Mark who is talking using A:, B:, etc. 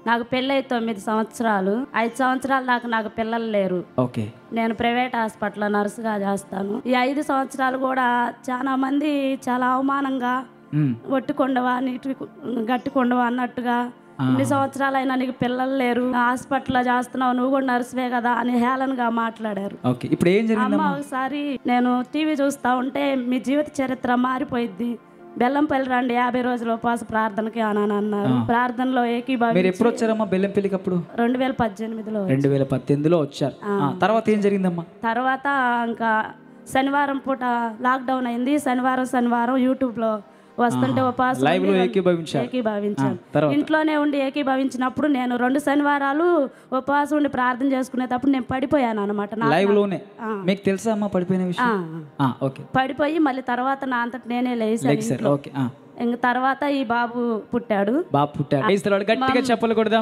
A: నాకు పెళ్ళై 9 సంవత్సరాలు. 5 సంవత్సరాల దాకా నాకు పిల్లలు లేరు.
B: ఓకే.
A: నేను ప్రైవేట్ హాస్పిటల్లో నర్సుగా చేస్తాను. ఈ 5 సంవత్సరాలు కూడా చాలా మంది చాలా అవమానంగా ఒట్టుకొండవా నీటి గట్టికొండవా అన్నట్టుగా ఇన్ని సంవత్సరాలైనా నీకు పిల్లలు లేరు, హాస్పిటల్లో చేస్తున్నావు, నువ్వు కూడా నర్సువే కదా అని హేళనగా మాట్లాడారు.
B: ఇప్పుడు ఏం జరిగింది?
A: అమ్మ ఒకసారి నేను టీవీ చూస్తా ఉంటే మీ జీవిత చరిత్ర మారిపోయిద్ది, బెల్లంపల్లి రండి 50 రోజుల ఉపవాస ప్రార్థనకి అని అన్నారు. ప్రార్థనలో ఏకీభావం.
B: మీరు ఎప్పుడు వచ్చారమ్మా బెల్లంపల్లికి? అప్పుడు
A: 2018లో.
B: 2018లో వచ్చారు. తర్వాత ఏం జరిగిందమ్మా?
A: తర్వాత ఇంకా శనివారం పూట లాక్డౌన్ అయింది. శనివారం యూట్యూబ్లో వస్తుంటే ఉపవాసం ఏకీభవించాను. ఇంట్లోనే ఉండి ఏకీభవించినప్పుడు నేను 2 శనివారాలు ఉపవాసం ఉండి ప్రార్థన చేసుకునేటప్పుడు నేను పడిపోయాను అనమాట.
B: మీకు తెలుసా అమ్మా పడిపోయిన విషయం?
A: పడిపోయి మళ్ళీ తర్వాత నా అంతట నేనే లేచాను.
B: ఓకే.
A: ఇంక తర్వాత ఈ బాబు పుట్టాడు.
B: గట్టిగా చెప్పలు కొడదాం.